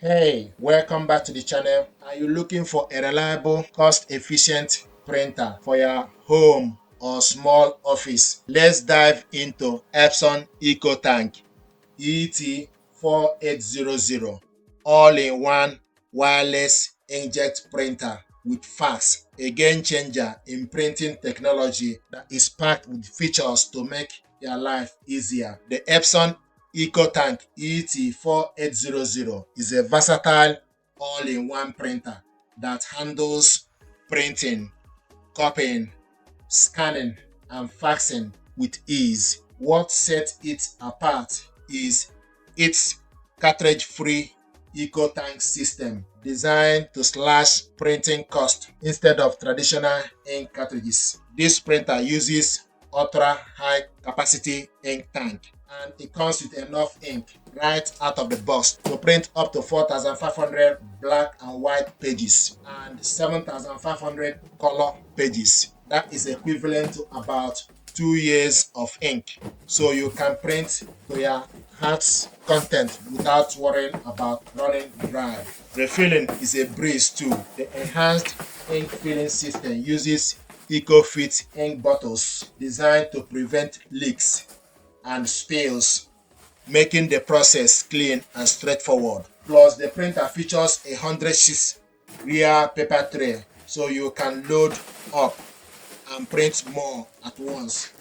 Hey, welcome back to the channel. Are you looking for a reliable, cost-efficient printer for your home or small office? Let's dive into Epson EcoTank ET-4800 all-in-one wireless inkjet printer with fax, a game changer in printing technology that is packed with features to make your life easier. The Epson EcoTank ET-4800 is a versatile all-in-one printer that handles printing, copying, scanning, and faxing with ease. What sets it apart is its cartridge-free EcoTank system designed to slash printing cost instead of traditional ink cartridges. This printer uses ultra high capacity ink tank, and it comes with enough ink right out of the box to print up to 4,500 black and white pages and 7,500 color pages. That is equivalent to about 2 years of ink, so you can print to your heart's content without worrying about running dry. Refilling is a breeze too. The enhanced ink filling system uses EcoFit ink bottles designed to prevent leaks and spills, making the process clean and straightforward. Plus, the printer features a 100 sheets rear paper tray, so you can load up and print more at once,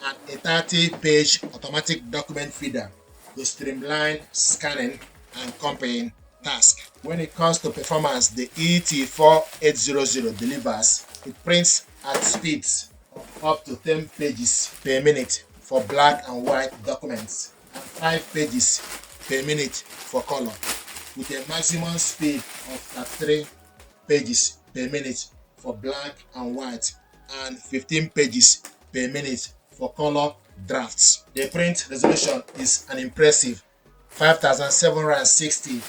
and a 30-page automatic document feeder to streamline scanning and copying tasks. When it comes to performance, the ET-4800 delivers. It prints at speeds of up to 10 pages per minute for black and white documents and 5 pages per minute for color, with a maximum speed of 33 pages per minute for black and white and 15 pages per minute for color drafts. The print resolution is an impressive 5760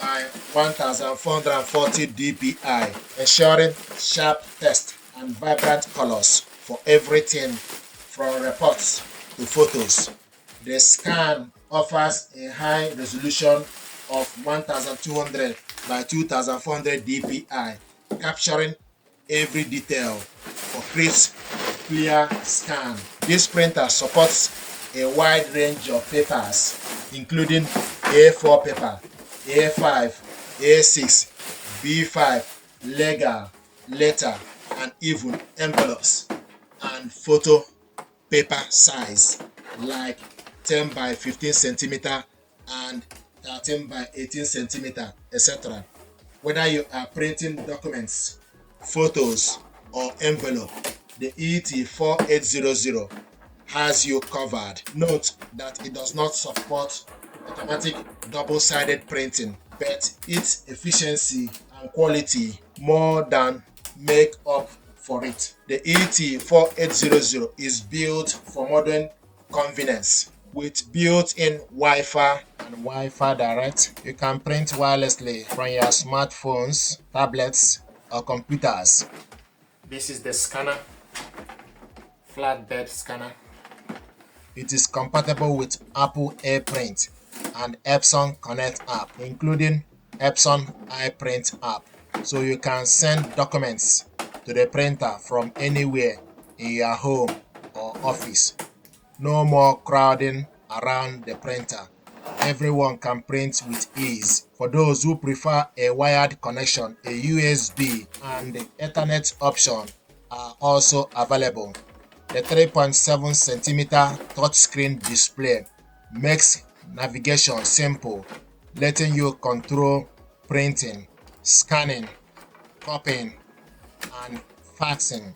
by 1440 dpi, ensuring sharp text and vibrant colors for everything from reports to photos. The scan offers a high resolution of 1200 by 2400 dpi, capturing every detail for crisp, clear scan. This printer supports a wide range of papers, including A4 paper, A5, A6, B5, legal, letter, and even envelopes and photo paper size like 10 by 15 centimeter and 13 by 18 centimeter, etc. Whether you are printing documents, photos, or envelope, the ET-4800 has you covered. Note that it does not support automatic double-sided printing, but its efficiency and quality more than make up for it. The ET-4800 is built for modern convenience. With built-in Wi-Fi and Wi-Fi Direct, you can print wirelessly from your smartphones, tablets, or computers. This is the scanner, flatbed scanner. It is compatible with Apple AirPrint and Epson Connect app, including Epson iPrint app, so you can send documents to the printer from anywhere in your home or office. No more crowding around the printer. Everyone can print with ease. For those who prefer a wired connection, a USB and the Ethernet option are also available. The 3.7 centimeter touchscreen display makes navigation simple, letting you control printing, scanning, copying, and faxing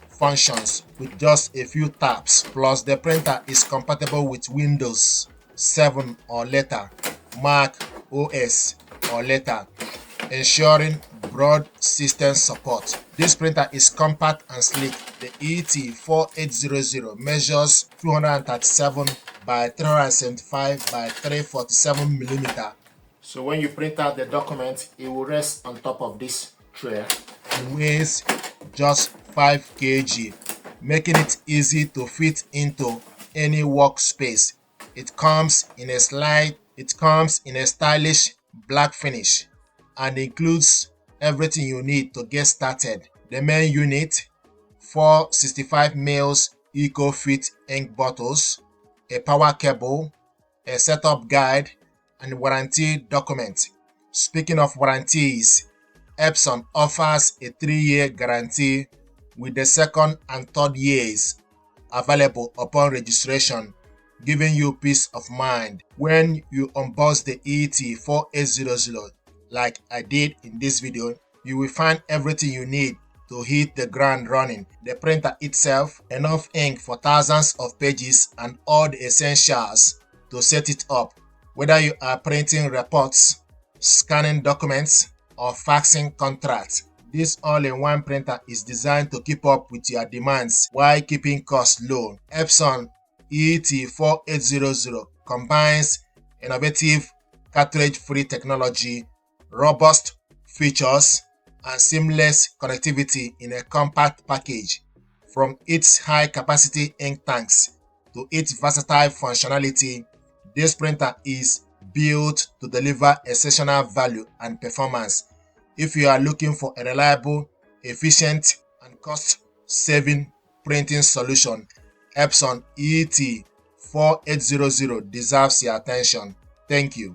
functions with just a few taps. Plus, the printer is compatible with Windows 7 or later, Mac OS or later, ensuring broad system support. This printer is compact and sleek. The ET-4800 measures 237 by 375 by 347 millimeter. So when you print out the document, it will rest on top of this tray and weighs just 5 kg, making it easy to fit into any workspace. It comes in a stylish black finish and includes everything you need to get started. The main unit, 4 65 ml EcoFit ink bottles, a power cable, a setup guide, and warranty document. Speaking of warranties, Epson offers a 3-year guarantee with the second and third years available upon registration, giving you peace of mind. When you unbox the ET-4800 like I did in this video, you will find everything you need to hit the ground running. The printer itself, enough ink for thousands of pages, and all the essentials to set it up. Whether you are printing reports, scanning documents, or faxing contracts, this all-in-one printer is designed to keep up with your demands while keeping costs low. Epson ET-4800 combines innovative cartridge-free technology, robust features, and seamless connectivity in a compact package. From its high-capacity ink tanks to its versatile functionality, this printer is built to deliver exceptional value and performance. If you are looking for a reliable, efficient, and cost-saving printing solution, Epson ET-4800 deserves your attention. Thank you.